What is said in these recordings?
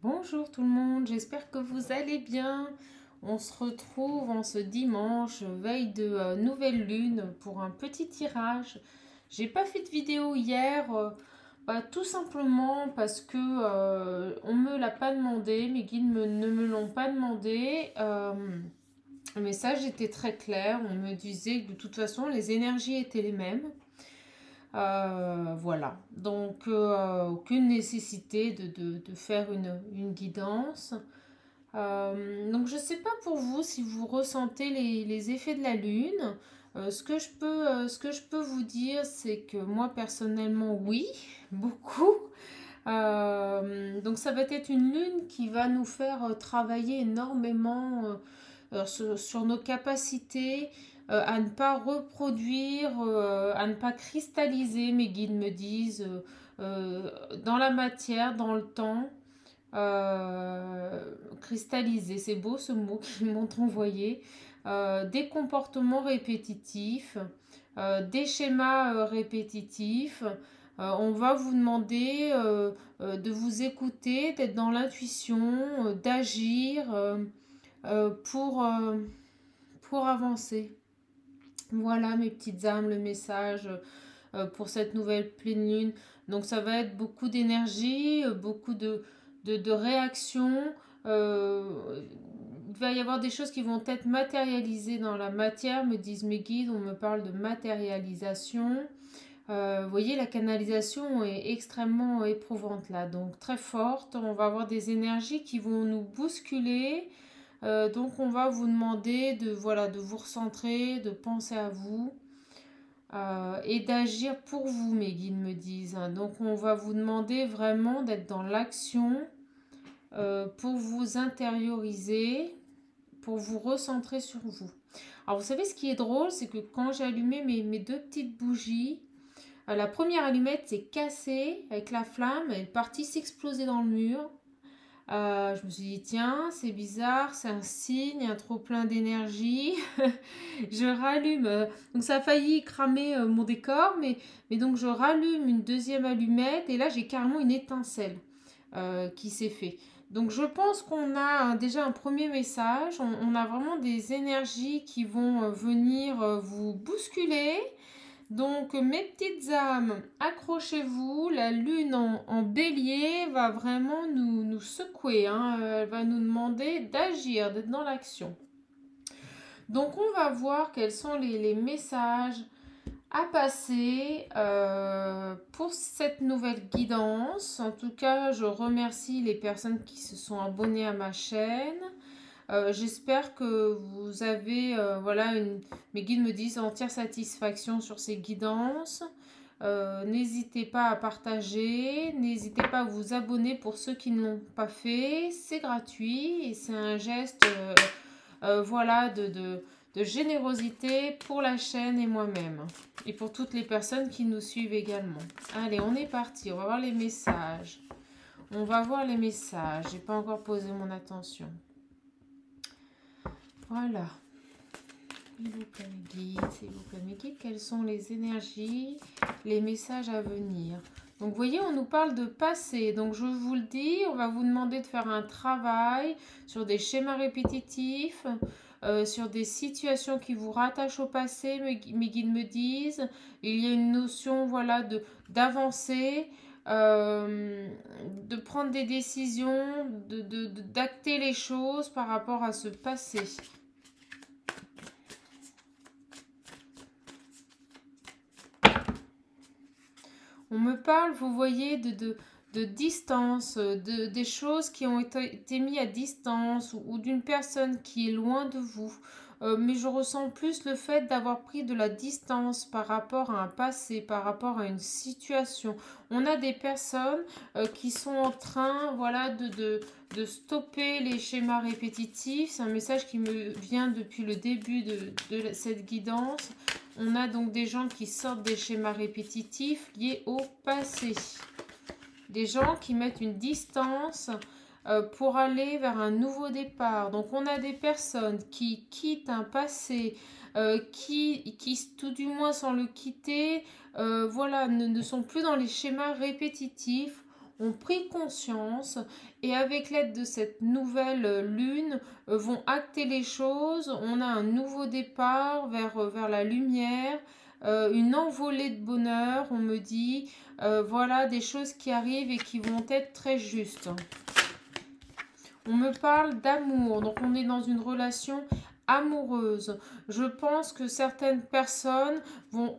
Bonjour tout le monde, j'espère que vous allez bien. On se retrouve en ce dimanche, veille de nouvelle lune, pour un petit tirage. J'ai pas fait de vidéo hier, tout simplement parce que on me l'a pas demandé, mes guides ne me l'ont pas demandé. Le message était très clair, on me disait que de toute façon les énergies étaient les mêmes. Voilà, donc aucune nécessité de faire une guidance. Donc je ne sais pas pour vous si vous ressentez les effets de la lune. Ce que je peux vous dire, c'est que moi personnellement, oui, beaucoup. Donc ça va être une lune qui va nous faire travailler énormément sur nos capacités à ne pas reproduire, à ne pas cristalliser, mes guides me disent, dans la matière, dans le temps. Cristalliser, c'est beau ce mot qu'ils m'ont envoyé. Des comportements répétitifs, des schémas répétitifs. On va vous demander de vous écouter, d'être dans l'intuition, d'agir euh, pour, euh, pour avancer. Voilà mes petites âmes, le message pour cette nouvelle pleine lune. Donc ça va être beaucoup d'énergie, beaucoup de réactions. Il va y avoir des choses qui vont être matérialisées dans la matière, me disent mes guides, on me parle de matérialisation. Vous voyez, la canalisation est extrêmement éprouvante là, donc très forte. On va avoir des énergies qui vont nous bousculer. Donc on va vous demander de, voilà, de vous recentrer, de penser à vous et d'agir pour vous, mes guides me disent. Donc on va vous demander vraiment d'être dans l'action pour vous intérioriser, pour vous recentrer sur vous. Alors vous savez ce qui est drôle, c'est que quand j'ai allumé mes deux petites bougies, la première allumette s'est cassée avec la flamme, elle est partie s'exploser dans le mur. Je me suis dit, tiens, c'est bizarre, c'est un signe, un trop plein d'énergie. Je rallume, donc ça a failli cramer mon décor, mais donc je rallume une deuxième allumette et là j'ai carrément une étincelle qui s'est fait. Donc je pense qu'on a déjà un premier message, on a vraiment des énergies qui vont venir vous bousculer. Donc mes petites âmes, accrochez-vous, la lune en bélier va vraiment nous secouer, hein. Elle va nous demander d'agir, d'être dans l'action. Donc on va voir quels sont les messages à passer pour cette nouvelle guidance. En tout cas, je remercie les personnes qui se sont abonnées à ma chaîne. J'espère que vous avez, mes guides me disent entière satisfaction sur ces guidances. N'hésitez pas à partager, n'hésitez pas à vous abonner pour ceux qui ne l'ont pas fait. C'est gratuit et c'est un geste voilà, de générosité pour la chaîne et moi-même. Et pour toutes les personnes qui nous suivent également. Allez, on est parti, on va voir les messages. On va voir les messages. J'ai pas encore posé mon attention. Voilà. S'il vous plaît, mes guides, s'il vous plaît, mes guides, quelles sont les énergies, les messages à venir? Donc, vous voyez, on nous parle de passé. Donc, je vous le dis, on va vous demander de faire un travail sur des schémas répétitifs, sur des situations qui vous rattachent au passé, mes guides me disent. Il y a une notion, voilà, d'avancer, de prendre des décisions, d'acter les choses par rapport à ce passé. On me parle, vous voyez, de distance, des choses qui ont été mises à distance ou d'une personne qui est loin de vous. Mais je ressens plus le fait d'avoir pris de la distance par rapport à un passé, par rapport à une situation. On a des personnes qui sont en train, voilà, de stopper les schémas répétitifs. C'est un message qui me vient depuis le début de cette guidance. On a donc des gens qui sortent des schémas répétitifs liés au passé. Des gens qui mettent une distance pour aller vers un nouveau départ. Donc on a des personnes qui quittent un passé, qui tout du moins sans le quitter, voilà, ne sont plus dans les schémas répétitifs. ont pris conscience et avec l'aide de cette nouvelle lune vont acter les choses. On a un nouveau départ vers la lumière, une envolée de bonheur, on me dit. Voilà des choses qui arrivent et qui vont être très justes. On me parle d'amour, donc on est dans une relation amoureuse. Je pense que certaines personnes vont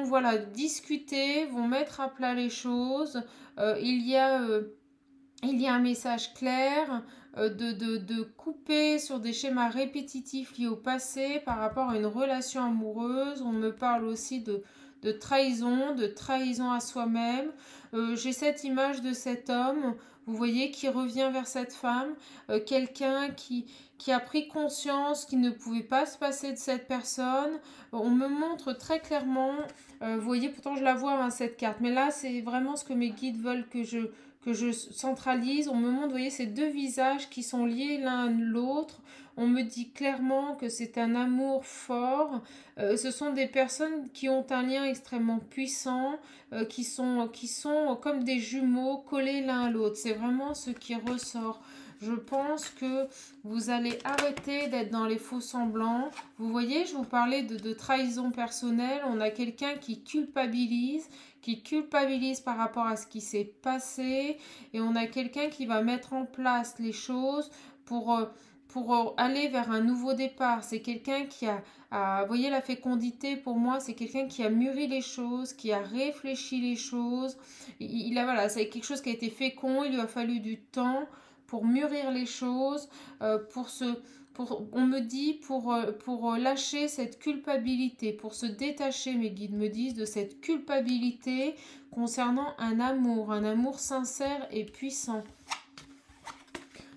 voilà, discuter, vont mettre à plat les choses. Il y a un message clair de couper sur des schémas répétitifs liés au passé par rapport à une relation amoureuse. On me parle aussi de trahison à soi-même. J'ai cette image de cet homme, vous voyez, qui revient vers cette femme, quelqu'un qui a pris conscience qu'il ne pouvait pas se passer de cette personne. On me montre très clairement, vous voyez, pourtant je la vois hein, cette carte, mais là c'est vraiment ce que mes guides veulent que je centralise. On me montre, vous voyez, ces deux visages qui sont liés l'un à l'autre. On me dit clairement que c'est un amour fort. Ce sont des personnes qui ont un lien extrêmement puissant, qui sont comme des jumeaux collés l'un à l'autre. C'est vraiment ce qui ressort. Je pense que vous allez arrêter d'être dans les faux semblants. Vous voyez, je vous parlais de trahison personnelle. On a quelqu'un qui culpabilise par rapport à ce qui s'est passé. Et on a quelqu'un qui va mettre en place les choses pour aller vers un nouveau départ. C'est quelqu'un qui vous voyez, la fécondité, pour moi, c'est quelqu'un qui a mûri les choses, qui a réfléchi les choses. Voilà, c'est quelque chose qui a été fécond. Il lui a fallu du temps pour mûrir les choses, on me dit pour lâcher cette culpabilité, pour se détacher, mes guides me disent, de cette culpabilité concernant un amour sincère et puissant.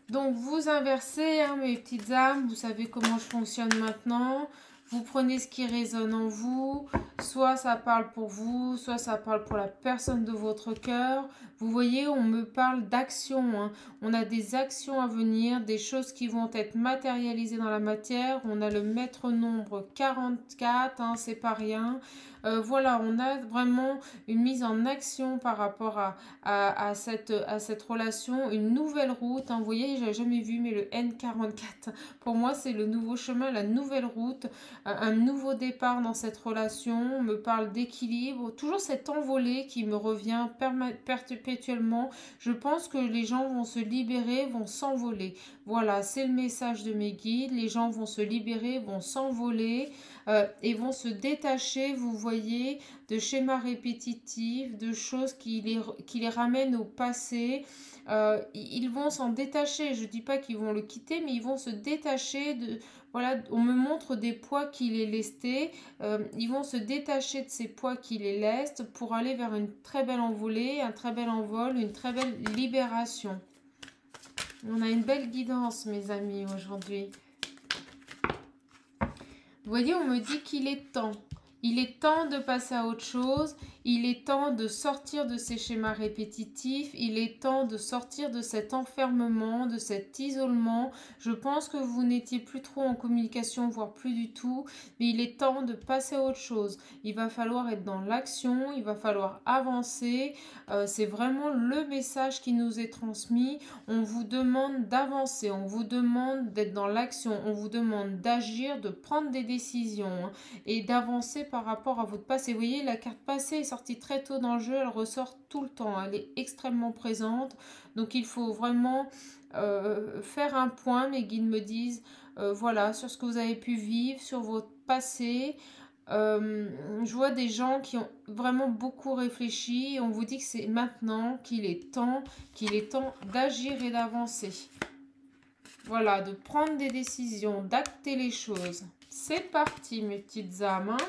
Donc vous inversez, hein, mes petites âmes, vous savez comment je fonctionne maintenant. Vous prenez ce qui résonne en vous, soit ça parle pour vous, soit ça parle pour la personne de votre cœur. Vous voyez, on me parle d'action, hein. On a des actions à venir, des choses qui vont être matérialisées dans la matière. On a le maître nombre 44, hein, c'est pas rien. Voilà, on a vraiment une mise en action par rapport à cette relation, une nouvelle route, hein. Vous voyez, je n'avais jamais vu, mais le N44, pour moi, c'est le nouveau chemin, la nouvelle route, un nouveau départ dans cette relation. On me parle d'équilibre, toujours cette envolée qui me revient perpétuellement. Je pense que les gens vont se libérer, vont s'envoler. Voilà, c'est le message de mes guides. Les gens vont se libérer, vont s'envoler et vont se détacher, vous voyez, de schémas répétitifs, de choses qui les ramènent au passé. Ils vont s'en détacher. Je ne dis pas qu'ils vont le quitter, mais ils vont se détacher de... Voilà, on me montre des poids qui les lestaient. Ils vont se détacher de ces poids qui les lestent pour aller vers une très belle envolée, un très bel envol, une très belle libération. On a une belle guidance, mes amis, aujourd'hui. Vous voyez, on me dit qu'il est temps. Il est temps de passer à autre chose. Il est temps de sortir de ces schémas répétitifs. Il est temps de sortir de cet enfermement, de cet isolement. Je pense que vous n'étiez plus trop en communication, voire plus du tout. Mais il est temps de passer à autre chose. Il va falloir être dans l'action. Il va falloir avancer. C'est vraiment le message qui nous est transmis. On vous demande d'avancer. On vous demande d'être dans l'action. On vous demande d'agir, de prendre des décisions, hein, et d'avancer par rapport à votre passé. Vous voyez, la carte passée est sortie très tôt dans le jeu, elle ressort tout le temps, elle est extrêmement présente. Donc il faut vraiment faire un point, mes guides me disent, voilà, sur ce que vous avez pu vivre, sur votre passé. Je vois des gens qui ont vraiment beaucoup réfléchi et on vous dit que c'est maintenant qu'il est temps d'agir et d'avancer. Voilà, de prendre des décisions, d'acter les choses. C'est parti, mes petites âmes, hein.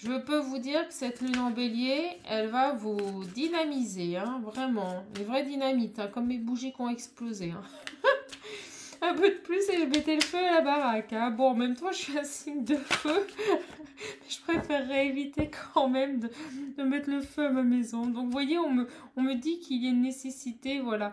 Je peux vous dire que cette lune en bélier, elle va vous dynamiser, hein, vraiment. Une vraie dynamite, hein, comme mes bougies qui ont explosé. Hein. Un peu de plus et je mettais le feu à la baraque. Hein. Bon, en même temps, je suis un signe de feu. Je préférerais éviter quand même de mettre le feu à ma maison. Donc, vous voyez, on me dit qu'il y a une nécessité, voilà,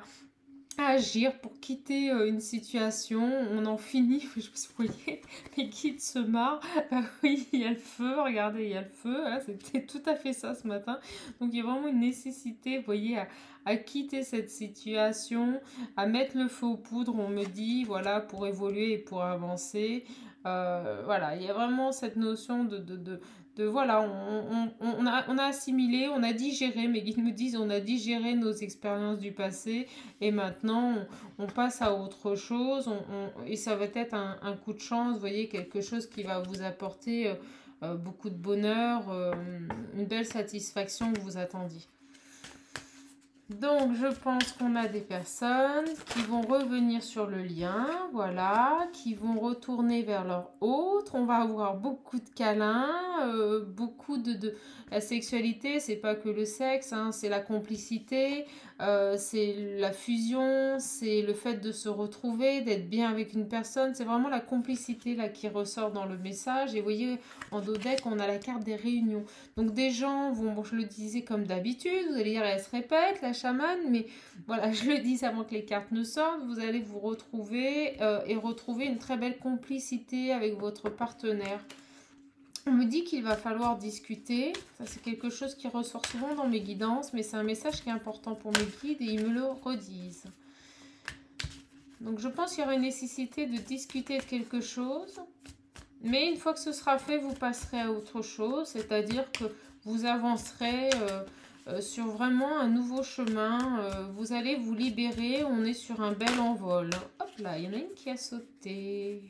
à agir pour quitter une situation. On en finit, je sais pas si vous voyez, les guides se marrent. Ah oui, il y a le feu, regardez, il y a le feu. Hein, c'était tout à fait ça ce matin. Donc il y a vraiment une nécessité, vous voyez, à quitter cette situation, à mettre le feu aux poudres, on me dit, voilà, pour évoluer et pour avancer. Voilà, il y a vraiment cette notion voilà, on a assimilé, on a digéré, mes guides me disent, on a digéré nos expériences du passé et maintenant on passe à autre chose et ça va être un coup de chance, vous voyez, quelque chose qui va vous apporter beaucoup de bonheur, une belle satisfaction que vous attendiez. Donc, je pense qu'on a des personnes qui vont revenir sur le lien, voilà, qui vont retourner vers leur autre. On va avoir beaucoup de câlins, beaucoup de... La sexualité, c'est pas que le sexe, hein, c'est la complicité, c'est la fusion, c'est le fait de se retrouver, d'être bien avec une personne. C'est vraiment la complicité là qui ressort dans le message. Et vous voyez, en dos deck, on a la carte des réunions. Donc des gens vont, bon, je le disais comme d'habitude, vous allez dire elle se répète, la chamane, mais voilà, je le dis avant que les cartes ne sortent, vous allez vous retrouver et retrouver une très belle complicité avec votre partenaire. On me dit qu'il va falloir discuter, ça c'est quelque chose qui ressort souvent dans mes guidances, mais c'est un message qui est important pour mes guides et ils me le redisent. Donc je pense qu'il y aura une nécessité de discuter de quelque chose. Mais une fois que ce sera fait, vous passerez à autre chose, c'est-à-dire que vous avancerez sur vraiment un nouveau chemin. Vous allez vous libérer, on est sur un bel envol. Hop là, il y en a une qui a sauté.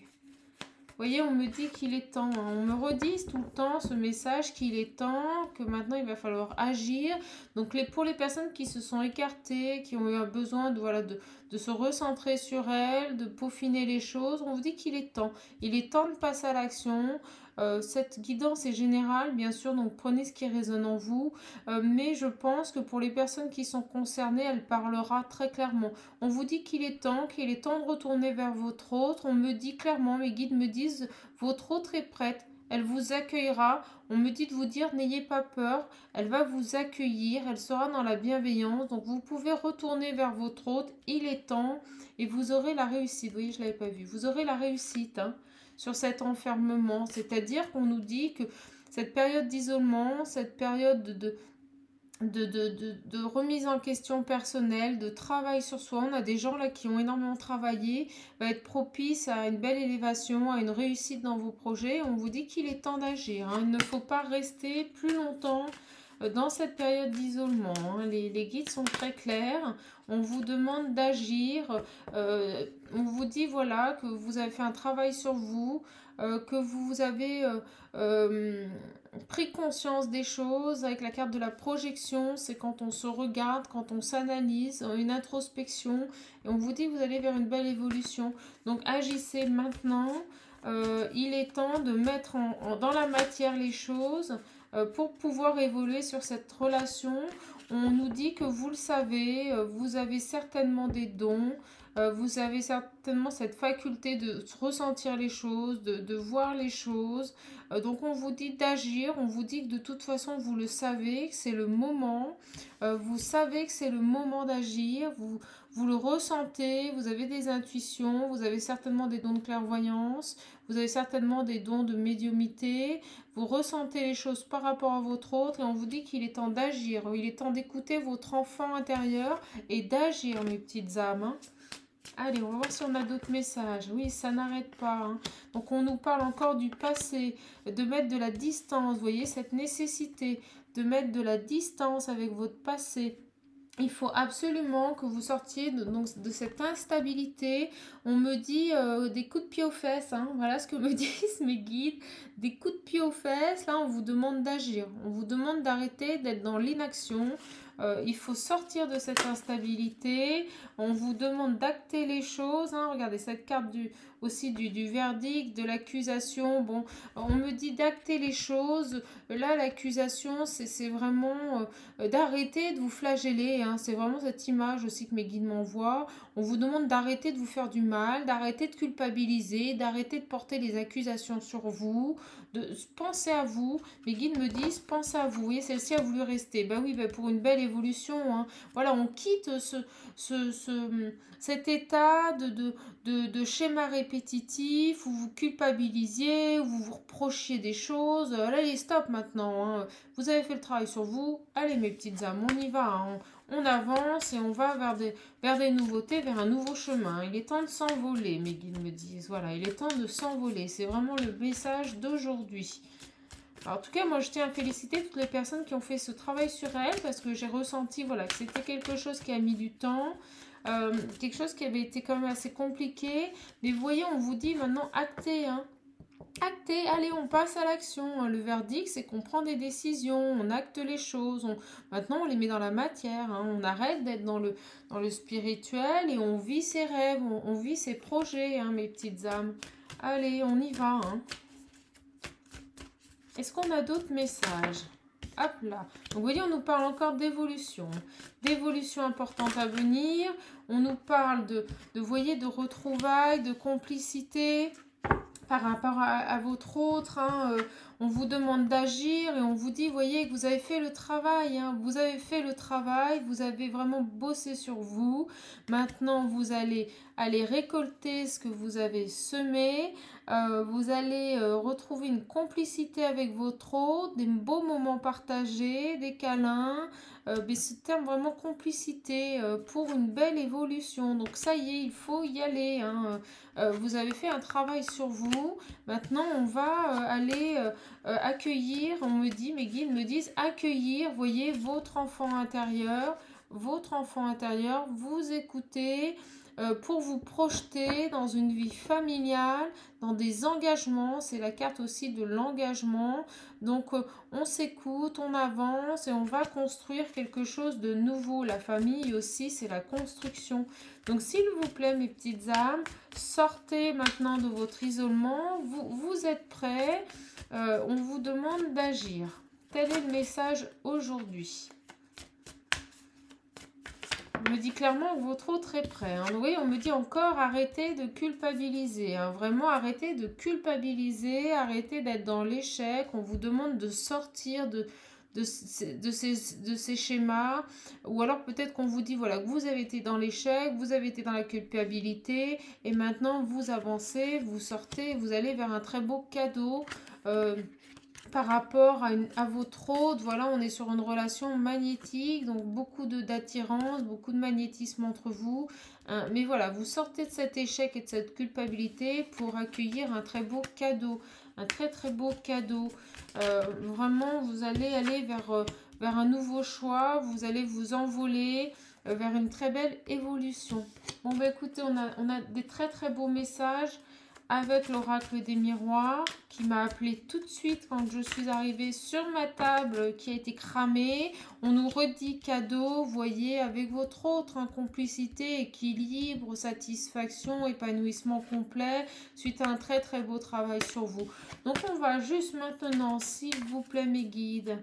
Vous voyez, on me dit qu'il est temps. On me redit tout le temps ce message qu'il est temps, que maintenant il va falloir agir. Donc pour les personnes qui se sont écartées, qui ont eu un besoin de, voilà, de se recentrer sur elles, de peaufiner les choses, on vous dit qu'il est temps. Il est temps de passer à l'action. Cette guidance est générale, bien sûr, donc prenez ce qui résonne en vous. Mais je pense que pour les personnes qui sont concernées, elle parlera très clairement. On vous dit qu'il est temps de retourner vers votre autre. On me dit clairement, mes guides me disent, votre autre est prête. Elle vous accueillera. On me dit de vous dire, n'ayez pas peur. Elle va vous accueillir. Elle sera dans la bienveillance. Donc, vous pouvez retourner vers votre autre. Il est temps. Et vous aurez la réussite. Vous voyez, je ne l'avais pas vu. Vous aurez la réussite sur cet enfermement. C'est-à-dire qu'on nous dit que cette période d'isolement, cette période de remise en question personnelle, de travail sur soi. On a des gens là qui ont énormément travaillé, va être propice à une belle élévation, à une réussite dans vos projets. On vous dit qu'il est temps d'agir. Il ne faut pas rester plus longtemps dans cette période d'isolement. Les guides sont très clairs. On vous demande d'agir. On vous dit voilà que vous avez fait un travail sur vous, que vous avez pris conscience des choses. Avec la carte de la projection, c'est quand on se regarde, quand on s'analyse, une introspection. Et on vous dit que vous allez vers une belle évolution. Donc agissez maintenant. Il est temps de mettre dans la matière les choses pour pouvoir évoluer sur cette relation. On nous dit que vous le savez, vous avez certainement des dons, vous avez certainement cette faculté de ressentir les choses, de voir les choses. Donc on vous dit d'agir, on vous dit que de toute façon vous le savez, que c'est le moment. Vous savez que c'est le moment d'agir, vous le ressentez, vous avez des intuitions, vous avez certainement des dons de clairvoyance, vous avez certainement des dons de médiumnité, vous ressentez les choses par rapport à votre autre et on vous dit qu'il est temps d'agir, il est temps d'écouter votre enfant intérieur et d'agir mes petites âmes. Allez, on va voir si on a d'autres messages. Oui, ça n'arrête pas. Donc, on nous parle encore du passé, de mettre de la distance. Vous voyez, cette nécessité de mettre de la distance avec votre passé. Il faut absolument que vous sortiez de cette instabilité. On me dit des coups de pied aux fesses. Voilà ce que me disent mes guides. Des coups de pied aux fesses. Là, on vous demande d'agir. On vous demande d'arrêter d'être dans l'inaction. Il faut sortir de cette instabilité. On vous demande d'acter les choses. Regardez cette carte aussi du verdict, de l'accusation. Bon, on me dit d'acter les choses. Là, l'accusation, c'est vraiment d'arrêter de vous flageller. C'est vraiment cette image aussi que mes guides m'envoient. On vous demande d'arrêter de vous faire du mal, d'arrêter de culpabiliser, d'arrêter de porter les accusations sur vous, de penser à vous. Mes guides me disent, pensez à vous. Et celle-ci a voulu rester. Ben oui, pour une belle évolution, hein. Voilà, on quitte cet état de schéma répétitif où vous culpabilisiez, où vous vous reprochiez des choses. Allez, stop maintenant, hein. Vous avez fait le travail sur vous. Allez, mes petites âmes, on y va, hein. On avance et on va vers des nouveautés, vers un nouveau chemin. Il est temps de s'envoler, mes guides me disent. Voilà, il est temps de s'envoler. C'est vraiment le message d'aujourd'hui. Alors, en tout cas, moi, je tiens à féliciter toutes les personnes qui ont fait ce travail sur elles parce que j'ai ressenti, voilà, que c'était quelque chose qui a mis du temps, quelque chose qui avait été quand même assez compliqué. Mais vous voyez, on vous dit maintenant actez, hein. Actez, allez, on passe à l'action. Le verdict, c'est qu'on prend des décisions, on acte les choses. Maintenant, on les met dans la matière, hein. On arrête d'être dans le spirituel et on vit ses rêves, on vit ses projets, hein, mes petites âmes. Allez, on y va, hein. Est-ce qu'on a d'autres messages? Hop là. Donc, vous voyez, on nous parle encore d'évolution. D'évolution importante à venir. On nous parle vous voyez, de retrouvailles, de complicité par rapport à votre autre, hein. On vous demande d'agir et on vous dit, voyez, que vous avez fait le travail, hein. Vous avez fait le travail, vous avez vraiment bossé sur vous. Maintenant, vous allez aller récolter ce que vous avez semé. Vous allez retrouver une complicité avec votre autre, des beaux moments partagés, des câlins. Mais ce terme vraiment complicité pour une belle évolution. Donc ça y est, il faut y aller, hein. Vous avez fait un travail sur vous. Maintenant, on va aller accueillir, mes guides me disent accueillir, voyez, votre enfant intérieur, vous écoutez pour vous projeter dans une vie familiale, dans des engagements. C'est la carte aussi de l'engagement. Donc, on s'écoute, on avance et on va construire quelque chose de nouveau. La famille aussi, c'est la construction. Donc, s'il vous plaît, mes petites âmes, sortez maintenant de votre isolement. Vous êtes prêts. On vous demande d'agir. Tel est le message aujourd'hui. On me dit clairement que votre autre est prêt, hein. Vous voyez, on me dit encore arrêtez de culpabiliser, hein. Vraiment arrêtez de culpabiliser, arrêtez d'être dans l'échec. On vous demande de sortir de ces schémas, ou alors peut-être qu'on vous dit voilà que vous avez été dans l'échec, vous avez été dans la culpabilité et maintenant vous avancez, vous sortez, vous allez vers un très beau cadeau par rapport à votre autre. Voilà, on est sur une relation magnétique, donc beaucoup d'attirance, beaucoup de magnétisme entre vous, hein. Mais voilà, vous sortez de cet échec et de cette culpabilité pour accueillir un très beau cadeau, un très très beau cadeau. Vraiment, vous allez aller vers un nouveau choix, vous allez vous envoler vers une très belle évolution. Bon, bah écoutez, on a des très très beaux messages avec l'oracle des miroirs qui m'a appelé tout de suite quand je suis arrivée sur ma table qui a été cramée. On nous redit cadeau, voyez, avec votre autre, hein, complicité, équilibre, satisfaction, épanouissement complet suite à un très très beau travail sur vous. Donc on va juste maintenant, s'il vous plaît mes guides,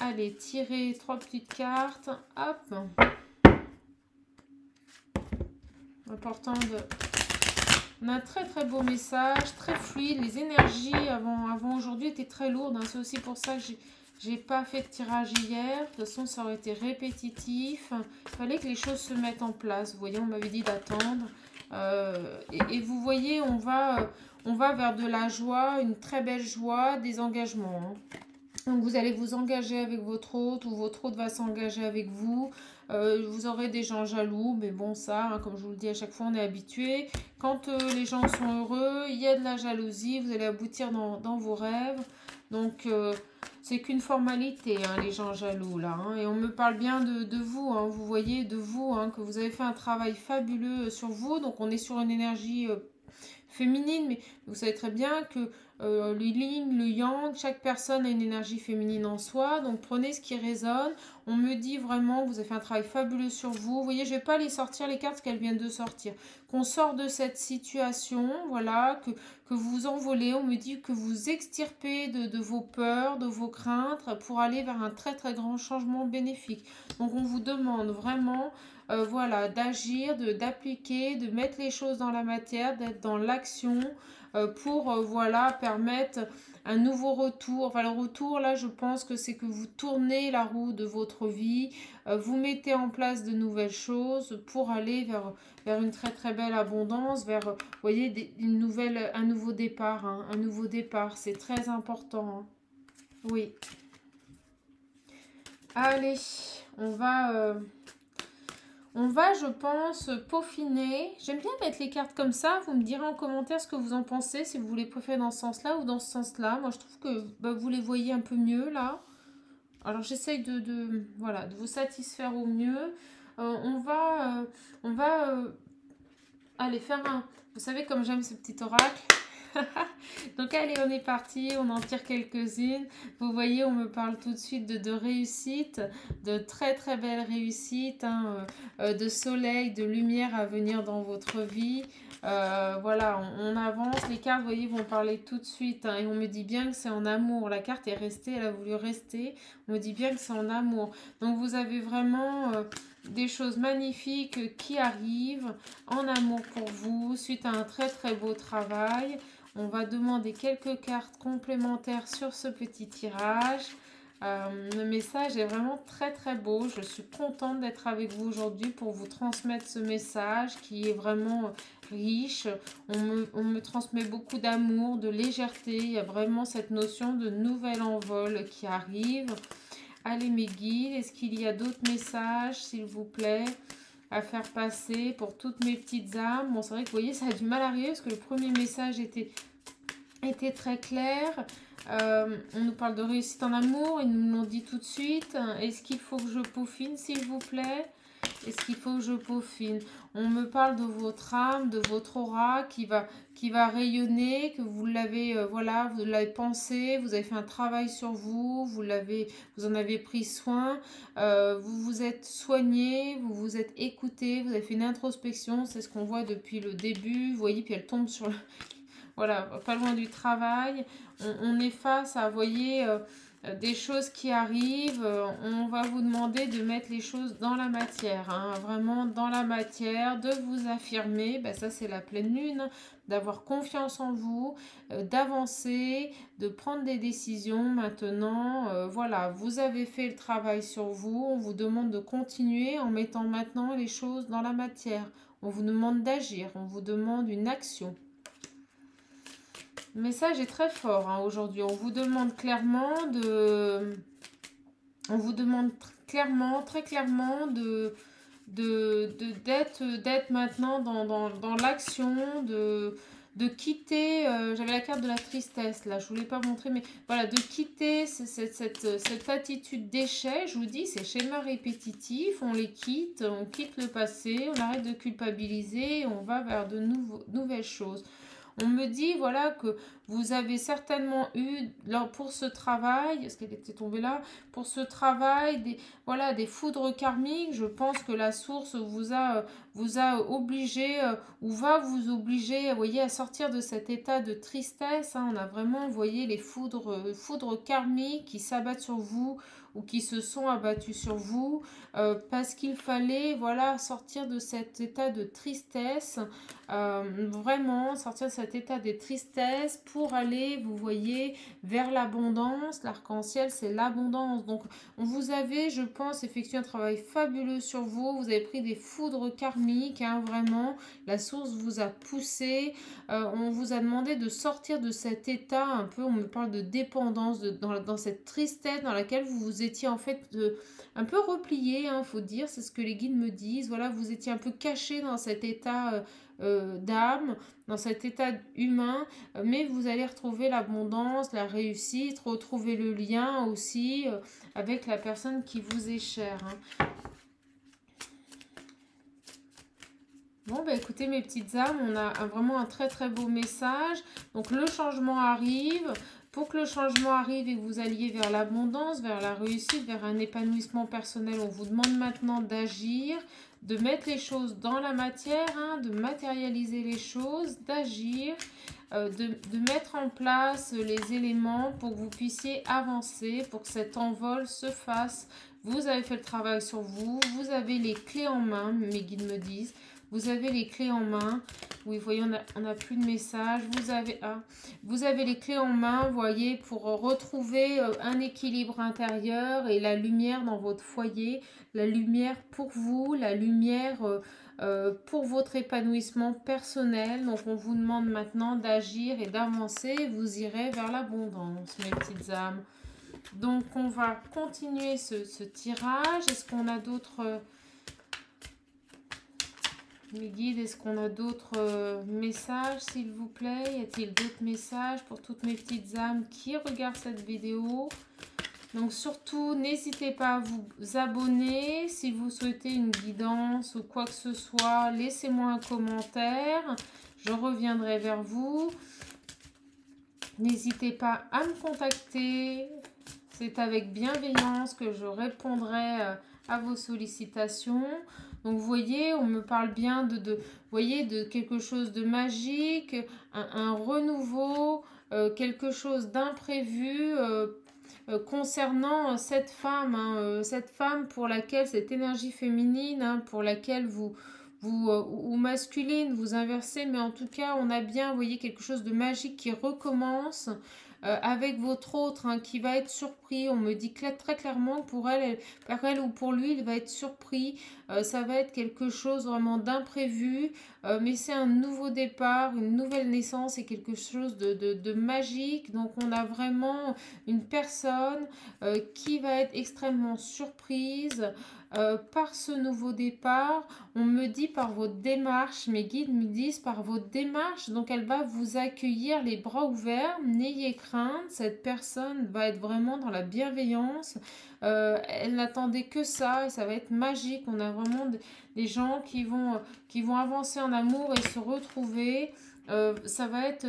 allez tirer 3 petites cartes. Hop. Important de... On a un très très beau message, très fluide. Les énergies avant aujourd'hui étaient très lourdes, hein. C'est aussi pour ça que j'ai pas fait de tirage hier. De toute façon, ça aurait été répétitif. Il fallait que les choses se mettent en place. Vous voyez, on m'avait dit d'attendre. Et vous voyez, on va vers de la joie, une très belle joie, des engagements, hein. Donc vous allez vous engager avec votre hôte ou votre hôte va s'engager avec vous. Vous aurez des gens jaloux, mais bon ça, hein, comme je vous le dis à chaque fois, on est habitué. Quand les gens sont heureux, il y a de la jalousie, vous allez aboutir dans vos rêves. Donc c'est qu'une formalité, hein, les gens jaloux là, hein. Et on me parle bien de vous, hein, vous voyez, de vous, hein, que vous avez fait un travail fabuleux sur vous. Donc on est sur une énergie féminine, mais vous savez très bien que le yin, le yang, chaque personne a une énergie féminine en soi, donc prenez ce qui résonne. On me dit vraiment que vous avez fait un travail fabuleux sur vous. Vous voyez, je ne vais pas les sortir les cartes qu'elles viennent de sortir. Qu'on sort de cette situation, voilà, que vous envolez. On me dit que vous extirpez de vos peurs, de vos craintes pour aller vers un très très grand changement bénéfique. Donc on vous demande vraiment voilà, d'agir, d'appliquer, de mettre les choses dans la matière, d'être dans l'action. voilà, permettre un nouveau retour. Enfin, le retour, là, je pense que c'est que vous tournez la roue de votre vie, vous mettez en place de nouvelles choses pour aller vers une très très belle abondance, vers, vous voyez, un nouveau départ, hein, un nouveau départ, c'est très important, hein. Oui. Allez, on va, je pense, peaufiner. J'aime bien mettre les cartes comme ça. Vous me direz en commentaire ce que vous en pensez, si vous les préférez dans ce sens-là ou dans ce sens-là. Moi, je trouve que vous les voyez un peu mieux, là. Alors, j'essaye voilà, de vous satisfaire au mieux. On va aller faire un... Vous savez comme j'aime ce petit oracle. Donc allez, on est parti, on en tire quelques-unes. Vous voyez, on me parle tout de suite de réussite, de très très belles réussites, hein, de soleil, de lumière à venir dans votre vie. Voilà, on avance. Les cartes, vous voyez, vont parler tout de suite, hein, et on me dit bien que c'est en amour. La carte est restée, elle a voulu rester. On me dit bien que c'est en amour. Donc vous avez vraiment... des choses magnifiques qui arrivent en amour pour vous suite à un très très beau travail. On va demander quelques cartes complémentaires sur ce petit tirage. Le message est vraiment très très beau. Je suis contente d'être avec vous aujourd'hui pour vous transmettre ce message qui est vraiment riche. On me transmet beaucoup d'amour, de légèreté. Il y a vraiment cette notion de nouvel envol qui arrive. Allez mes guides, est-ce qu'il y a d'autres messages, s'il vous plaît, à faire passer pour toutes mes petites âmes? Bon, c'est vrai que vous voyez, ça a du mal à arriver parce que le premier message était très clair. On nous parle de réussite en amour, ils nous l'ont dit tout de suite. Est-ce qu'il faut que je peaufine, s'il vous plaît? Est-ce qu'il faut que je peaufine? On me parle de votre âme, de votre aura qui va rayonner, que vous l'avez voilà, vous l'avez pensé, vous avez fait un travail sur vous, vous en avez pris soin, vous vous êtes soigné, vous vous êtes écouté, vous avez fait une introspection, c'est ce qu'on voit depuis le début, vous voyez, puis elle tombe sur le... Voilà, pas loin du travail. On est face à, vous voyez, des choses qui arrivent. On va vous demander de mettre les choses dans la matière, hein, vraiment dans la matière, de vous affirmer. Ben, ça, c'est la pleine lune, d'avoir confiance en vous, d'avancer, de prendre des décisions maintenant. Voilà, vous avez fait le travail sur vous. On vous demande de continuer en mettant maintenant les choses dans la matière. On vous demande d'agir, on vous demande une action. Le message est très fort, hein, aujourd'hui. On vous demande clairement de... On vous demande clairement, très clairement d'être maintenant dans l'action, de quitter... J'avais la carte de la tristesse, là. Je ne voulais pas montrer, mais voilà, de quitter cette attitude d'échec. Je vous dis, ces schémas répétitifs, on les quitte, on quitte le passé, on arrête de culpabiliser, on va vers de nouvelles choses. On me dit, voilà, que vous avez certainement eu, pour ce travail, est-ce qu'elle était tombée là? Pour ce travail, des foudres karmiques. Je pense que la source vous a obligé, ou va vous obliger, vous voyez, à sortir de cet état de tristesse, hein. On a vraiment, vous voyez, les foudres karmiques qui s'abattent sur vous, ou qui se sont abattus sur vous, parce qu'il fallait, voilà, sortir de cet état de tristesse, vraiment sortir de cet état de tristesse pour aller, vous voyez, vers l'abondance. L'arc-en-ciel, c'est l'abondance. Donc, vous avez, je pense, effectué un travail fabuleux sur vous. Vous avez pris des foudres karmiques, hein, vraiment. La source vous a poussé. On vous a demandé de sortir de cet état un peu, on me parle de dépendance, dans cette tristesse dans laquelle vous étiez en fait un peu replié, hein, faut dire, c'est ce que les guides me disent. Voilà, vous étiez un peu caché dans cet état d'âme, dans cet état humain, mais vous allez retrouver l'abondance, la réussite, retrouver le lien aussi avec la personne qui vous est chère, hein. Bon, bah écoutez mes petites âmes, on a vraiment un très très beau message. Donc le changement arrive. Pour que le changement arrive et que vous alliez vers l'abondance, vers la réussite, vers un épanouissement personnel, on vous demande maintenant d'agir, de mettre les choses dans la matière, hein, de matérialiser les choses, d'agir, de mettre en place les éléments pour que vous puissiez avancer, pour que cet envol se fasse. Vous avez fait le travail sur vous, vous avez les clés en main, mes guides me disent. Vous avez les clés en main. Oui, vous voyez, on a plus de message. Vous avez les clés en main, vous voyez, pour retrouver un équilibre intérieur et la lumière dans votre foyer, la lumière pour vous, la lumière pour votre épanouissement personnel. Donc, on vous demande maintenant d'agir et d'avancer. Vous irez vers l'abondance, mes petites âmes. Donc, on va continuer ce tirage. Est-ce qu'on a d'autres... mes guides, est-ce qu'on a d'autres messages, s'il vous plaît? Y a-t-il d'autres messages pour toutes mes petites âmes qui regardent cette vidéo? Donc surtout, n'hésitez pas à vous abonner. Si vous souhaitez une guidance ou quoi que ce soit, laissez-moi un commentaire. Je reviendrai vers vous. N'hésitez pas à me contacter. C'est avec bienveillance que je répondrai à vos sollicitations. Donc vous voyez, on me parle bien voyez, de quelque chose de magique, un renouveau, quelque chose d'imprévu concernant cette femme, cette femme pour laquelle, cette énergie féminine, pour laquelle ou masculine, vous inversez, mais en tout cas, on a bien, vous voyez, quelque chose de magique qui recommence. Avec votre autre qui va être surpris, on me dit très clairement que pour elle ou pour lui, il va être surpris. Ça va être quelque chose vraiment d'imprévu, mais c'est un nouveau départ, une nouvelle naissance et quelque chose de magique. Donc on a vraiment une personne qui va être extrêmement surprise par ce nouveau départ. On me dit par votre démarche, mes guides me disent par votre démarche, donc elle va vous accueillir les bras ouverts, n'ayez crainte, cette personne va être vraiment dans la bienveillance, elle n'attendait que ça et ça va être magique. On a vraiment des gens qui vont avancer en amour et se retrouver. Ça va être,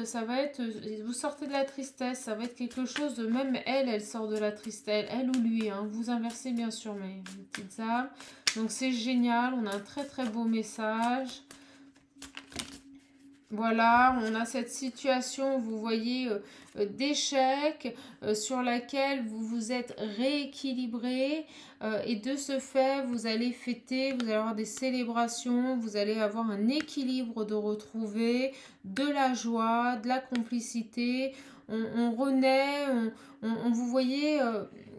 vous sortez de la tristesse, ça va être quelque chose de, même elle sort de la tristesse, elle ou lui, vous inversez bien sûr mes petites âmes. Donc c'est génial, on a un très beau message. Voilà, on a cette situation, vous voyez, d'échec sur laquelle vous vous êtes rééquilibré et de ce fait, vous allez fêter, vous allez avoir des célébrations, vous allez avoir un équilibre de retrouver, de la joie, de la complicité. On renaît, vous voyez,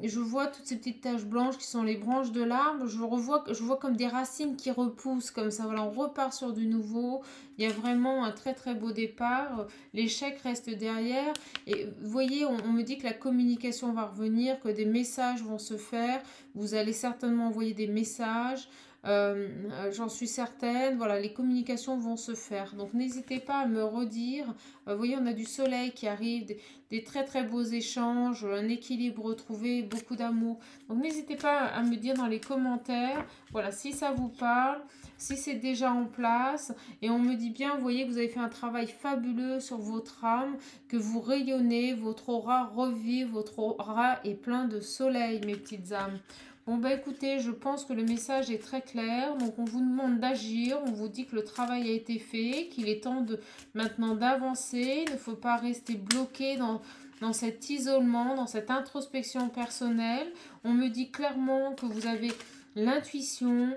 je vois toutes ces petites taches blanches qui sont les branches de l'arbre, je vois comme des racines qui repoussent comme ça, voilà, on repart sur du nouveau. Il y a vraiment un très beau départ. L'échec reste derrière. Et vous voyez, on me dit que la communication va revenir, que des messages vont se faire. Vous allez certainement envoyer des messages. J'en suis certaine. Voilà, les communications vont se faire. Donc n'hésitez pas à me redire. Vous voyez, on a du soleil qui arrive, des très beaux échanges, un équilibre retrouvé, beaucoup d'amour. Donc n'hésitez pas à me dire dans les commentaires, voilà, si ça vous parle, si c'est déjà en place. Et on me dit bien, vous voyez que vous avez fait un travail fabuleux sur votre âme, que vous rayonnez, votre aura revit, votre aura est plein de soleil, mes petites âmes. Bon bah écoutez, je pense que le message est très clair. Donc on vous demande d'agir, on vous dit que le travail a été fait, qu'il est temps maintenant d'avancer. Il ne faut pas rester bloqué dans cet isolement, dans cette introspection personnelle. On me dit clairement que vous avez l'intuition,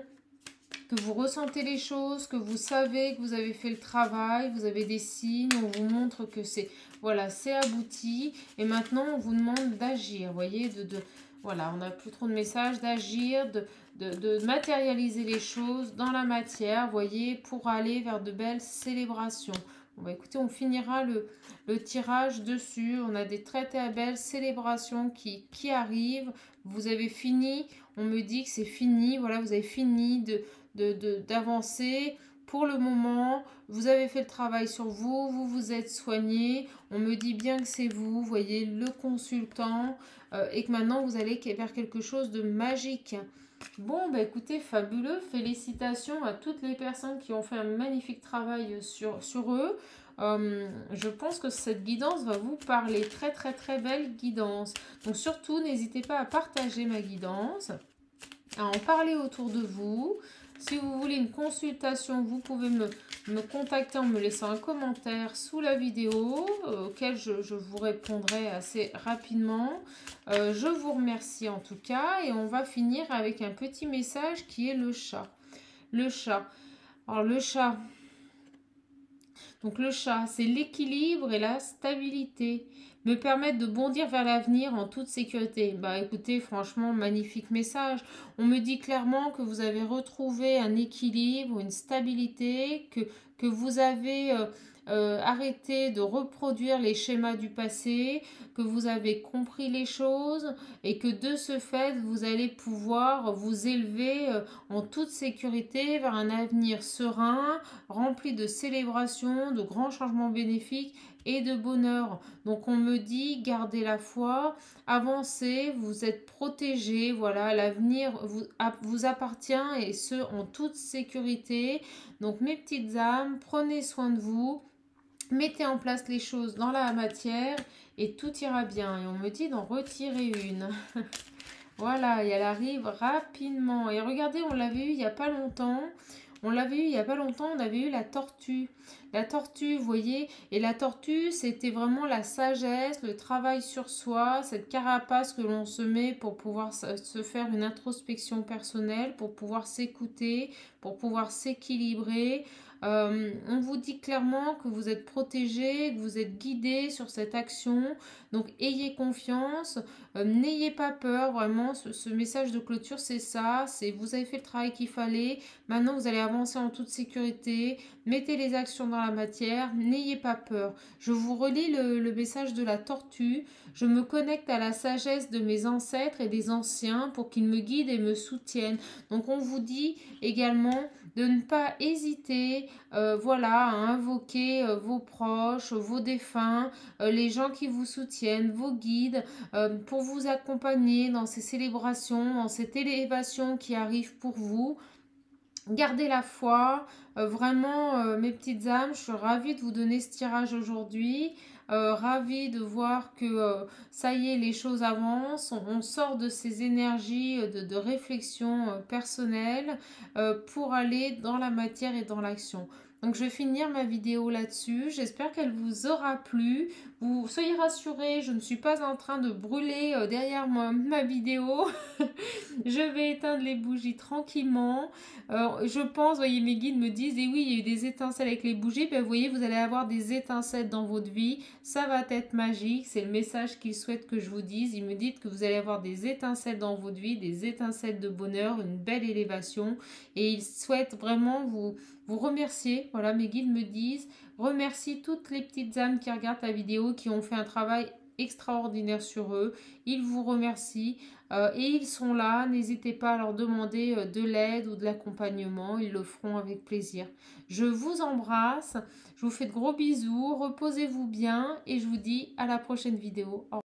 que vous ressentez les choses, que vous savez que vous avez fait le travail, vous avez des signes, on vous montre que c'est abouti. Et maintenant, on vous demande d'agir, vous voyez, voilà, on n'a plus trop de messages, d'agir, de matérialiser les choses dans la matière, vous voyez, pour aller vers de belles célébrations. Bon, bah, écoutez, on finira le tirage dessus. On a des très belles célébrations qui arrivent. Vous avez fini, on me dit que c'est fini, voilà, vous avez fini d'avancer. Pour le moment, vous avez fait le travail sur vous, vous vous êtes soigné. On me dit bien que c'est vous, voyez, le consultant, et que maintenant vous allez vers quelque chose de magique. Bon, bah écoutez, fabuleux. Félicitations à toutes les personnes qui ont fait un magnifique travail sur eux. Je pense que cette guidance va vous parler. Très belle guidance. Donc surtout, n'hésitez pas à partager ma guidance, à en parler autour de vous. Si vous voulez une consultation, vous pouvez me contacter en me laissant un commentaire sous la vidéo auquel je vous répondrai assez rapidement. Je vous remercie en tout cas et on va finir avec un petit message qui est le chat. Le chat. Alors le chat, Donc le chat, c'est l'équilibre et la stabilité. Me permettre de bondir vers l'avenir en toute sécurité. Bah écoutez, franchement, magnifique message. On me dit clairement que vous avez retrouvé un équilibre, une stabilité, que vous avez arrêté de reproduire les schémas du passé, que vous avez compris les choses et que de ce fait, vous allez pouvoir vous élever en toute sécurité vers un avenir serein, rempli de célébrations, de grands changements bénéfiques et de bonheur. Donc on me dit, gardez la foi, avancez, vous êtes protégés, voilà, l'avenir vous appartient et ce en toute sécurité. Donc mes petites âmes, prenez soin de vous, mettez en place les choses dans la matière et tout ira bien. Et on me dit d'en retirer une. Voilà, et elle arrive rapidement. Et regardez, on l'avait eu il n'y a pas longtemps. On l'avait eu il n'y a pas longtemps, on avait eu la tortue. La tortue, vous voyez, et la tortue, c'était vraiment la sagesse, le travail sur soi, cette carapace que l'on se met pour pouvoir se faire une introspection personnelle, pour pouvoir s'écouter, pour pouvoir s'équilibrer. On vous dit clairement que vous êtes protégé, que vous êtes guidé sur cette action. Donc ayez confiance, n'ayez pas peur, vraiment. Ce message de clôture, c'est ça. C'est vous avez fait le travail qu'il fallait. Maintenant, vous allez avancer en toute sécurité. Mettez les actions dans la matière. N'ayez pas peur. Je vous relis le message de la tortue. Je me connecte à la sagesse de mes ancêtres et des anciens pour qu'ils me guident et me soutiennent. Donc on vous dit également de ne pas hésiter, voilà, à invoquer vos proches, vos défunts, les gens qui vous soutiennent, vos guides, pour vous accompagner dans ces célébrations, dans cette élévation qui arrive pour vous. Gardez la foi, vraiment mes petites âmes, je suis ravie de vous donner ce tirage aujourd'hui, ravie de voir que ça y est, les choses avancent, on sort de ces énergies de réflexion personnelle pour aller dans la matière et dans l'action. Donc je vais finir ma vidéo là-dessus, j'espère qu'elle vous aura plu. Vous soyez rassurés, je ne suis pas en train de brûler derrière moi ma vidéo. Je vais éteindre les bougies tranquillement. Je pense, voyez, mes guides me disent, et oui, il y a eu des étincelles avec les bougies, ben, vous voyez, vous allez avoir des étincelles dans votre vie, ça va être magique, c'est le message qu'ils souhaitent que je vous dise. Ils me disent que vous allez avoir des étincelles dans votre vie, des étincelles de bonheur, une belle élévation, et ils souhaitent vraiment vous remercier. Voilà, mes guides me disent, remercie toutes les petites âmes qui regardent ta vidéo, qui ont fait un travail extraordinaire sur eux. Ils vous remercient. Et ils sont là, n'hésitez pas à leur demander de l'aide ou de l'accompagnement, ils le feront avec plaisir. Je vous embrasse, je vous fais de gros bisous, reposez-vous bien et je vous dis à la prochaine vidéo. Au revoir.